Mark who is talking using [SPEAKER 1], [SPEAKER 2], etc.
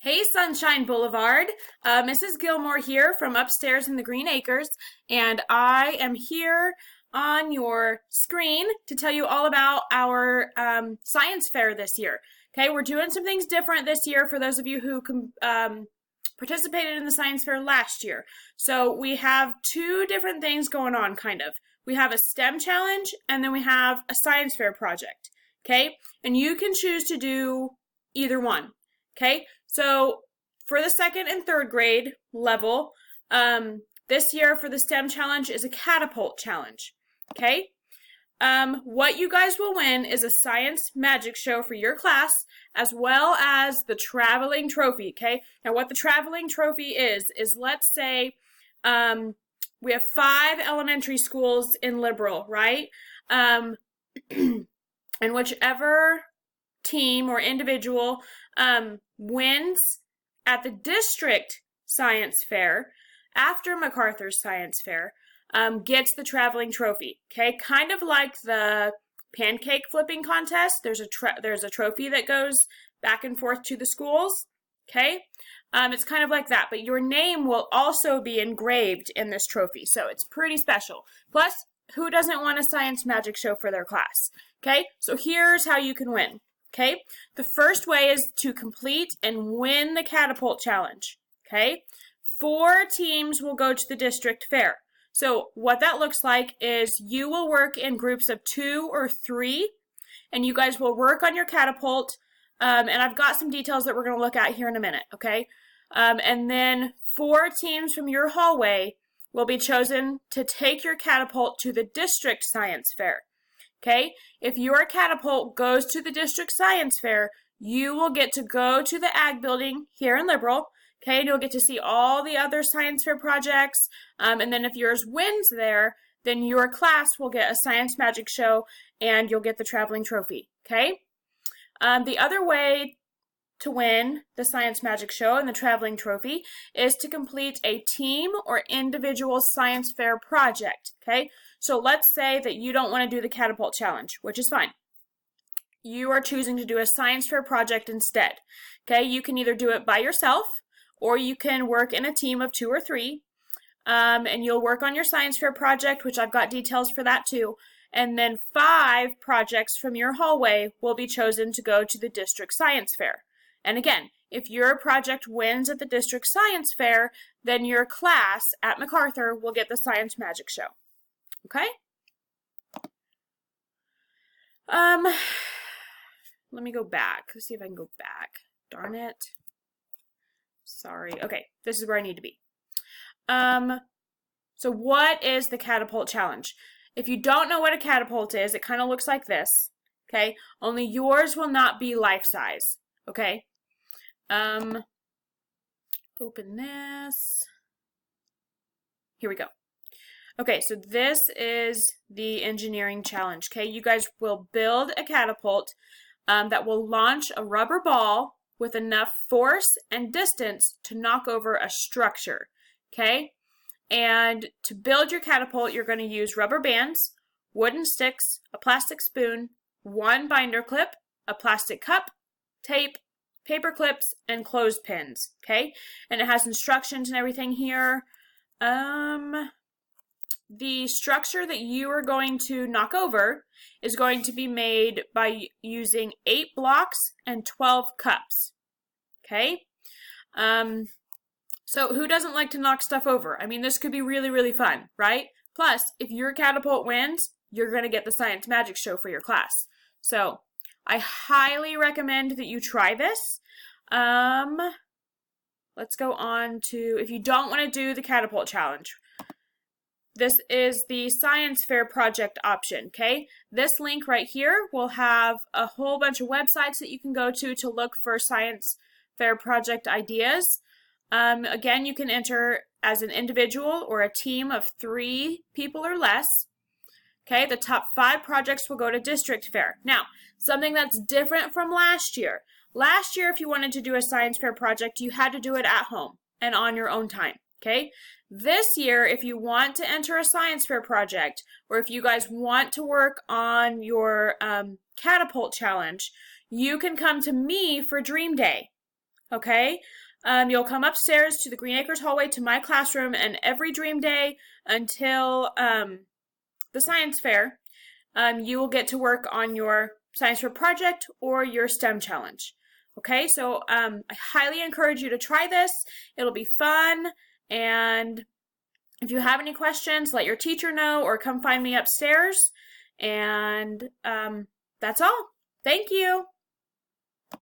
[SPEAKER 1] Hey, Sunshine Boulevard. Mrs. Gilmore here from upstairs in the Green Acres, and I am here on your screen to tell you all about our science fair this year. Okay, we're doing some things different this year for those of you who participated in the science fair last year. So we have two different things going on, kind of. We have a STEM challenge, and then we have a science fair project. Okay, and you can choose to do either one. Okay, so for the second and third grade level, this year for the STEM challenge is a catapult challenge. Okay, what you guys will win is a science magic show for your class, as well as the traveling trophy. Okay, now what the traveling trophy is let's say we have 5 elementary schools in Liberal, right? And whichever team or individual wins at the district science fair after MacArthur's science fair gets the traveling trophy. Okay, kind of like the pancake flipping contest. There's a trophy that goes back and forth to the schools. Okay, it's kind of like that, but your name will also be engraved in this trophy, so it's pretty special. Plus, who doesn't want a science magic show for their class? Okay, so here's how you can win. Okay, the first way is to complete and win the catapult challenge. Okay, 4 teams will go to the district fair. So what that looks like is you will work in groups of 2 or 3, and you guys will work on your catapult. And I've got some details that we're going to look at here in a minute. Okay, and then 4 teams from your hallway will be chosen to take your catapult to the district science fair. Okay, if your catapult goes to the district science fair, you will get to go to the Ag building here in Liberal. Okay, and you'll get to see all the other science fair projects. And then if yours wins there, then your class will get a science magic show and you'll get the traveling trophy. Okay, the other way to win the science magic show and the traveling trophy is to complete a team or individual science fair project. Okay, so let's say that you don't want to do the catapult challenge, which is fine. You are choosing to do a science fair project instead. Okay, you can either do it by yourself or you can work in a team of 2 or 3, and you'll work on your science fair project, which I've got details for that too. And then 5 projects from your hallway will be chosen to go to the district science fair. And again, if your project wins at the district science fair, then your class at MacArthur will get the science magic show. Okay? Let me go back. Let's see if I can go back. Darn it. Sorry. Okay, this is where I need to be. So what is the catapult challenge? If you don't know what a catapult is, it kind of looks like this. Okay? Only yours will not be life size. Okay? Open this. Here we go. Okay, so this is the engineering challenge. Okay, you guys will build a catapult that will launch a rubber ball with enough force and distance to knock over a structure. Okay, and to build your catapult, you're going to use rubber bands, wooden sticks, a plastic spoon, 1 binder clip, a plastic cup, tape, paper clips, and clothespins. Okay, and it has instructions and everything here. The structure that you are going to knock over is going to be made by using 8 blocks and 12 cups. Okay? So who doesn't like to knock stuff over? I mean, this could be really, really fun, right? Plus, if your catapult wins, you're going to get the science magic show for your class. So I highly recommend that you try this. Let's go on to, if you don't want to do the catapult challenge, this is the science fair project option, okay? This link right here will have a whole bunch of websites that you can go to look for science fair project ideas. Again, you can enter as an individual or a team of 3 people or less. Okay, the top 5 projects will go to district fair. Now, something that's different from last year. Last year, if you wanted to do a science fair project, you had to do it at home and on your own time. Okay, this year, if you want to enter a science fair project, or if you guys want to work on your catapult challenge, you can come to me for Dream Day. Okay? You'll come upstairs to the Green Acres hallway to my classroom, and every dream day until the science fair, you will get to work on your science fair project or your STEM challenge. Okay, so I highly encourage you to try this. It'll be fun, and if you have any questions, let your teacher know or come find me upstairs. And that's all. Thank you.